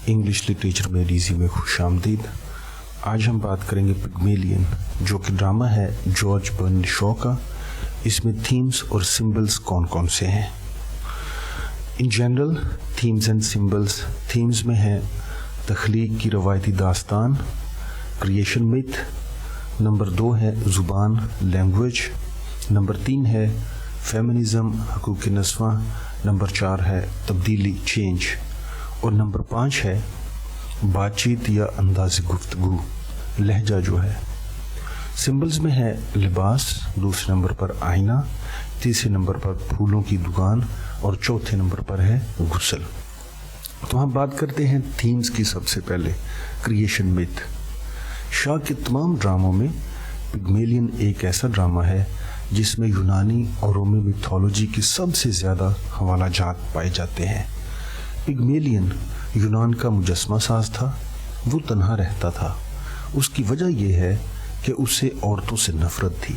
English literature میں ریزی میں خوش آمدید۔ آج ہم بات کریں گے پگمیلین، جو کہ ڈرامہ ہے جارج برنارڈ شاء کا۔ اس میں تھیمز اور سمبلز کون کون سے ہیں؟ In general themes and symbols, themes میں ہے تخلیق کی روایتی داستان، کریشن میتھ، نمبر 2 ہے زبان لینگویج، نمبر 3 ہے فیمنزم حقوق نسواں، نمبر 4 ہے تبدیلی چینج، اور نمبر 5 ہے بات چیت یا انداز گفتگو لہجہ جو ہے۔ سمبلز میں ہے لباس، دوسرے نمبر پر آئینہ، تیسرے نمبر پر پھولوں کی دکان، اور چوتھے نمبر پر ہے غسل۔ تو ہم بات کرتے ہیں تھیمز کی۔ سب سے پہلے کریشن میتھ۔ شاہ کے تمام ڈراموں میں پگمیلین ایک ایسا ڈرامہ ہے جس میں یونانی اور رومی میتھولوجی کی سب سے زیادہ حوالہ جات پائے جاتے ہیں۔ پگمیلین یونان کا مجسمہ ساز تھا، وہ تنہا رہتا تھا۔ اس کی وجہ یہ ہے کہ اسے عورتوں سے نفرت تھی۔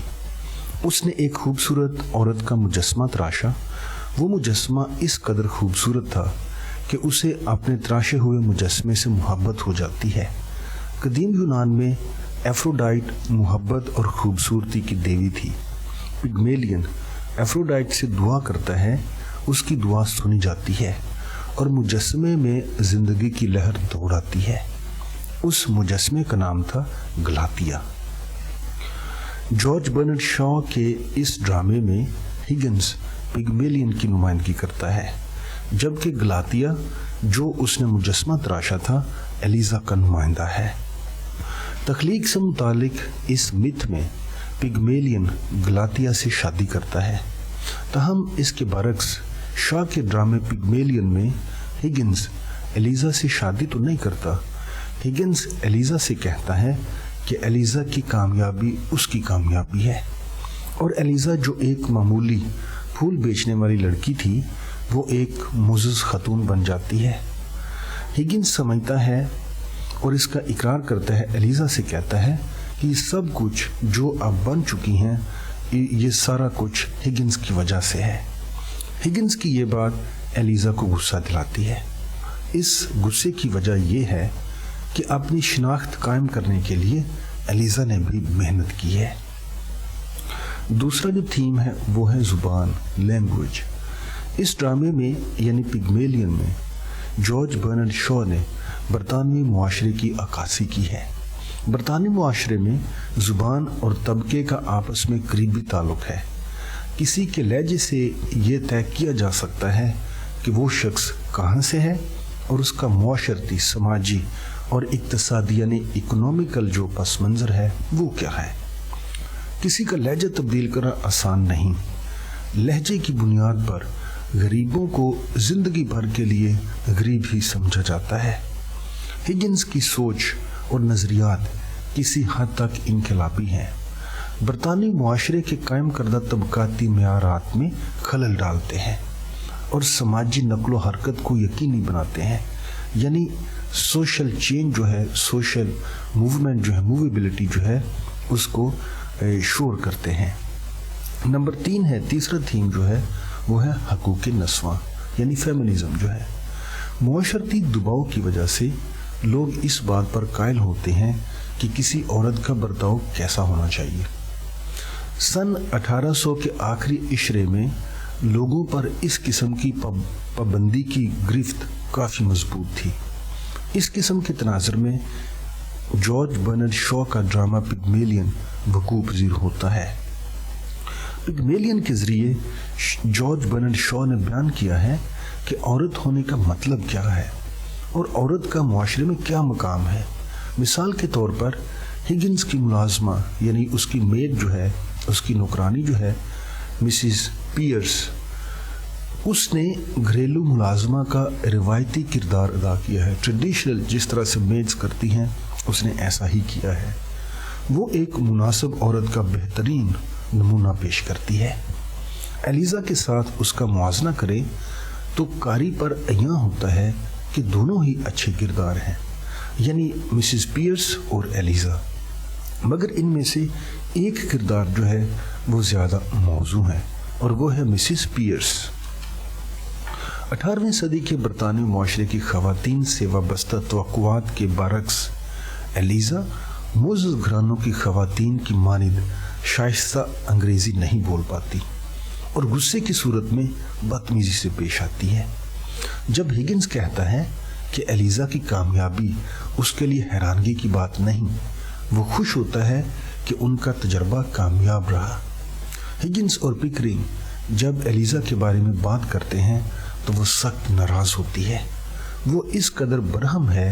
اس نے ایک خوبصورت عورت کا مجسمہ تراشا۔ وہ مجسمہ اس قدر خوبصورت تھا کہ اسے اپنے تراشے ہوئے مجسمے سے محبت ہو جاتی ہے۔ قدیم یونان میں ایفروڈائٹ محبت اور خوبصورتی کی دیوی تھی۔ پگمیلین ایفروڈائٹ سے دعا کرتا ہے، اس کی دعا سنی جاتی ہے اور مجسمے میں زندگی کی لہر دوڑ آتی ہے۔ اس مجسمے کا نام تھا گلاتیا۔ جارج برنارڈ شاء کے اس ڈرامے میں ہگنز پگمیلین کی نمائندگی کرتا ہے، جبکہ گلاتیا جو اس نے مجسمہ تراشا تھا ایلیزا کا نمائندہ ہے۔ تخلیق سے متعلق اس متھ میں پگمیلین گلاتیا سے شادی کرتا ہے، تاہم اس کے برعکس شاہ کے ڈرامے پگمیلین میں ہگنز ایلیزا سے شادی تو نہیں کرتا۔ ہگنز ایلیزا سے کہتا ہے کہ ایلیزا کی کامیابی اس کی کامیابی ہے، اور ایلیزا جو ایک معمولی پھول بیچنے والی لڑکی تھی وہ ایک معزز خاتون بن جاتی ہے۔ ہگنز سمجھتا ہے اور اس کا اقرار کرتا ہے، ایلیزا سے کہتا ہے کہ یہ سب کچھ جو اب بن چکی ہیں یہ سارا کچھ ہگنز کی وجہ سے ہے۔ ہگنز کی یہ بات ایلیزا کو غصہ دلاتی ہے۔ اس غصے کی وجہ یہ ہے کہ اپنی شناخت قائم کرنے کے لیے ایلیزا نے بھی محنت کی ہے۔ دوسرا جو تھیم ہے وہ ہے زبان لینگویج۔ اس ڈرامے میں یعنی پگمیلین میں جارج برنارڈ شاء نے برطانوی معاشرے کی عکاسی کی ہے۔ برطانوی معاشرے میں زبان اور طبقے کا آپس میں قریبی تعلق ہے۔ کسی کے لہجے سے یہ طے کیا جا سکتا ہے کہ وہ شخص کہاں سے ہے اور اس کا معاشرتی، سماجی اور اقتصادی یعنی اکنومیکل جو پس منظر ہے وہ کیا ہے۔ کسی کا لہجہ تبدیل کرنا آسان نہیں۔ لہجے کی بنیاد پر غریبوں کو زندگی بھر کے لیے غریب ہی سمجھا جاتا ہے۔ ہگنز کی سوچ اور نظریات کسی حد تک انقلابی ہیں، برطانوی معاشرے کے قائم کردہ طبقاتی معیارات میں خلل ڈالتے ہیں اور سماجی نقل و حرکت کو یقینی بناتے ہیں، یعنی سوشل چینج جو ہے، سوشل موومنٹ جو ہے، موویبلٹی جو ہے، اس کو شور کرتے ہیں۔ نمبر 3 ہے، تیسرا تھیم جو ہے وہ ہے حقوق نسواں یعنی فیمنزم جو ہے۔ معاشرتی دباؤ کی وجہ سے لوگ اس بات پر قائل ہوتے ہیں کہ کسی عورت کا برتاؤ کیسا ہونا چاہیے۔ سن 1800 کے آخری عشرے میں لوگوں پر اس قسم کی پابندی کی گرفت کافی مضبوط تھی۔ اس قسم کے تناظر میں جارج برنارڈ شاء کا ڈرامہ پگمیلین وقوع پذیر ہوتا ہے۔ پگمیلین کے ذریعے جارج برنارڈ شاء نے بیان کیا ہے کہ عورت ہونے کا مطلب کیا ہے اور عورت کا معاشرے میں کیا مقام ہے۔ مثال کے طور پر ہگنز کی ملازمہ یعنی اس کی میڈ جو ہے، اس کی نوکرانی جو ہے مسز پیئرس، اس نے گھریلو ملازمہ کا روایتی کردار ادا کیا ہے۔ ٹریڈیشنل جس طرح سے میڈز کرتی ہیں اس نے ایسا ہی کیا ہے۔ وہ ایک مناسب عورت کا بہترین نمونہ پیش کرتی ہے۔ ایلیزا کے ساتھ اس کا موازنہ کریں تو قاری پر عیاں ہوتا ہے کہ دونوں ہی اچھے کردار ہیں، یعنی مسز پیئرس اور ایلیزا، مگر ان میں سے ایک کردار جو ہے وہ زیادہ موزوں ہے اور وہ ہے مسز پیئرس۔ 18वीं सदी के बरतानवी माशरे की ख़वातीन से वाबस्ता तवक्कुआत के बरक्स एलिज़ा मोअज़्ज़ज़ घरानों की ख़वातीन की मानिंद शाइस्ता अंग्रेज़ी नहीं बोल पाती और गुस्से की सूरत में बदतमीज़ी से पेश आती है। जब हिगिंस कहता है कि एलिज़ा की कामयाबी उसके लिए हैरानगी की बात नहीं, वो खुश होता है कि उनका तजर्बा कामयाब रहा। हिगिंस और पिकरिंग जब एलिज़ा के बारे में बात करते हैं तो वो सख्त नाराज़ होती है। वो इस कदर बरहम है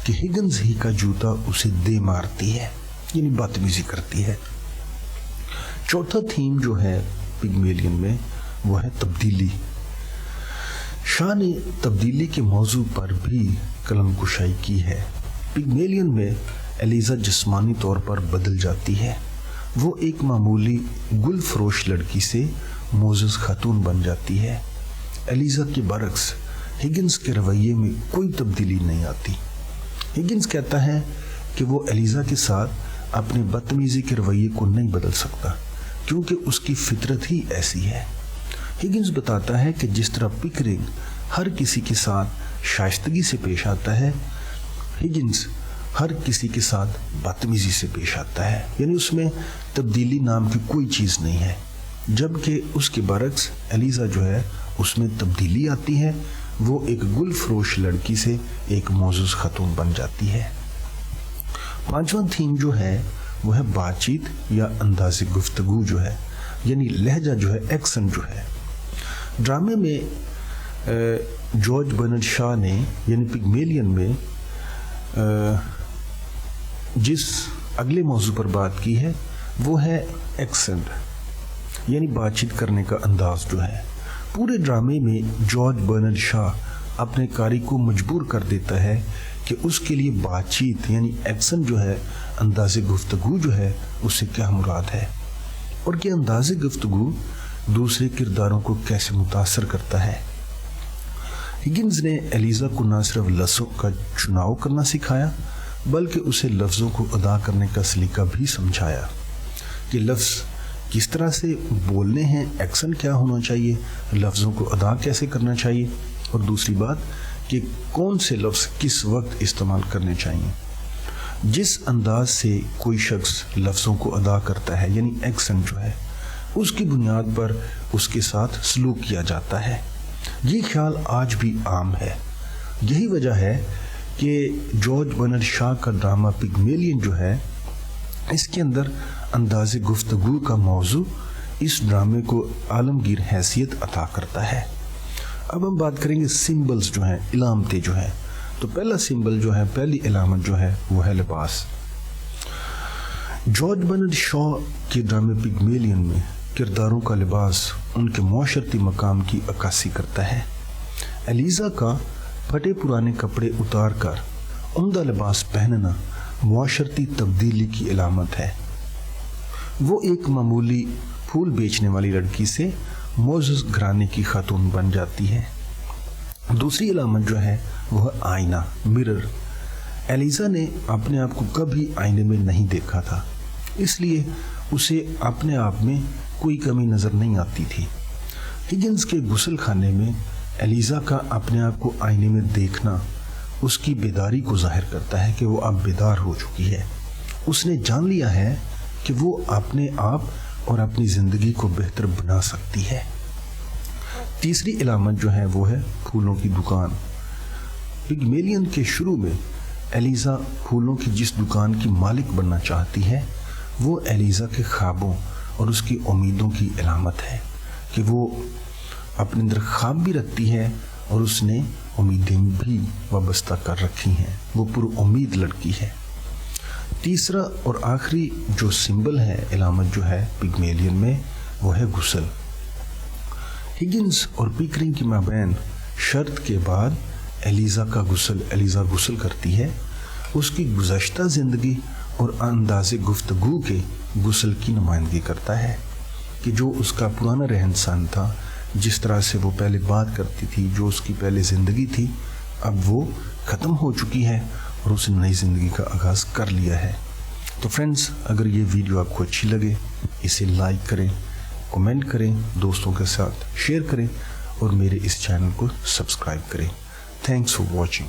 कि हिगिंस ही का जूता उसे दे मारती है, यानी बदतमीज़ी करती है। चौथा थीम जो है पिग्मेलियन में वो है तब्दीली। शाह ने तब्दीली के मौजू पर भी कलम कुशाई की है। पिग्मेलियन में एलिज़ा जिस्मानी तौर पर बदल जाती है। वो एक मामूली गुल फरोश लड़की से मोअज़्ज़ज़ खातून बन जाती है। एलिज़ा के बरक्स हिगिंस के रवैये में कोई तब्दीली नहीं आती। हिगिंस कहता है कि वो एलिज़ा के साथ अपने बदतमीज़ी के रवैये को नहीं बदल सकता क्योंकि उसकी फितरत ही ऐसी है। हिगिंस बताता है कि जिस तरह पिकरिंग हर किसी के साथ शाइस्तगी से पेश आता है, हिगिंस हर किसी के साथ बदतमीज़ी से पेश आता है, यानी उसमें तब्दीली नाम की कोई चीज़ नहीं है। जबकि उसके बरक्स एलिज़ा जो है उसमें तब्दीली आती है। वो एक गुल फरोश लड़की से एक मोअज़्ज़ज़ खातून बन जाती है। पांचवा थीम जो है वो है बातचीत या अंदाज़े गुफ्तगू जो है, यानी लहजा जो है, एक्सेंट जो है। ड्रामे में जॉर्ज बर्नार्ड शॉ ने यानी पिग्मेलियन में जिस अगले मौजू पर बात की है वो है एक्सेंट, यानी बातचीत करने का अंदाज जो है। पूरे ड्रामे में जॉर्ज बर्नार्ड शॉ अपने कारी को मजबूर कर देता है कि उसके लिए बातचीत यानी एक्सेंट जो है, अंदाज़े गुफ्तगू जो है, उससे क्या मुराद है और कि अंदाज़े गुफ्तगू दूसरे किरदारों को कैसे मुतासर करता है। हिगिंस ने एलिज़ा को न सिर्फ लफ्ज़ों का चुनाव करना सिखाया बल्कि उसे लफ्ज़ों को अदा करने का सलीका भी समझाया कि लफ्ज़ किस तरह से बोलने हैं, एक्सेंट क्या होना चाहिए, लफ्ज़ों को अदा कैसे करना चाहिए और दूसरी बात कि कौन से लफ्ज़ किस वक्त इस्तेमाल करने चाहिए। जिस अंदाज से कोई शख्स लफ्ज़ों को अदा करता है यानी एक्सेंट जो है, उसकी बुनियाद पर उसके साथ सलूक किया जाता है। ये ख्याल आज भी आम है। यही वजह है कि जॉर्ज बर्नार्ड शॉ का ड्रामा पिग्मेलियन जो है, इसके अंदर अंदाज़े गुफ्तगू का मौजू इस ड्रामे को आलमगीर हैसियत अता करता है। अब हम बात करेंगे सिंबल्स जो हैं, इलामतें जो हैं। तो पहला सिंबल जो है, पहली इलामत जो है वो है लिबास। जॉर्ज बर्नार्ड शॉ के ड्रामे पिग्मेलियन में किरदारों का लिबास उनके माशरती मकाम की अक्कासी करता है। एलिज़ा का फटे पुराने कपड़े उतार कर उम्दा लिबास पहनना माशरती तब्दीली की इलामत है। वो एक मामूली फूल बेचने वाली लड़की से मोअज़्ज़ज़ घराने की खातून बन जाती है। दूसरी इलामत जो है वो है आईना, मिरर। एलिज़ा ने अपने आप को कभी आईने में नहीं देखा था, इसलिए उसे अपने आप में कोई कमी नज़र नहीं आती थी। हिगिंस के गुस्ल खाने में एलिज़ा का अपने आप को आईने में देखना उसकी बेदारी को जाहिर करता है कि वो अब बेदार हो चुकी है। उसने जान लिया है कि वो अपने आप और अपनी ज़िंदगी को बेहतर बना सकती है। तीसरी इलामत जो है वो है फूलों की दुकान। पिग्मेलियन के शुरू में एलिज़ा फूलों की जिस दुकान की मालिक बनना चाहती है, वो एलिज़ा के ख्वाबों और उसकी उम्मीदों की इलामत है कि वो अपने अंदर ख्वाब भी रखती है और उसने उम्मीदें भी वाबस्ता कर रखी हैं। वो पुरुउम्मीद लड़की है। तीसरा और आखिरी जो सिंबल है, इलामत जो है पिग्मेलियन में, वो है गुस्ल। हिगिंस और पिकरिंग की माबैन शर्त के बाद एलिज़ा गुस्ल करती है। उसकी गुज़श्ता ज़िंदगी और अंदाज़े गुफ्तगू के गुस्ल की नुमाइंदगी करता है कि जो उसका पुराना रहन सहन था, जिस तरह से वो पहले बात करती थी, जो उसकी पहले ज़िंदगी थी, अब वो ख़त्म हो चुकी है और उसने नई ज़िंदगी का आगाज़ कर लिया है। तो फ्रेंड्स, अगर ये वीडियो आपको अच्छी लगे, इसे लाइक करें, कमेंट करें, दोस्तों के साथ शेयर करें اور میرے اس چینل کو سبسکرائب کریں. Thanks for watching.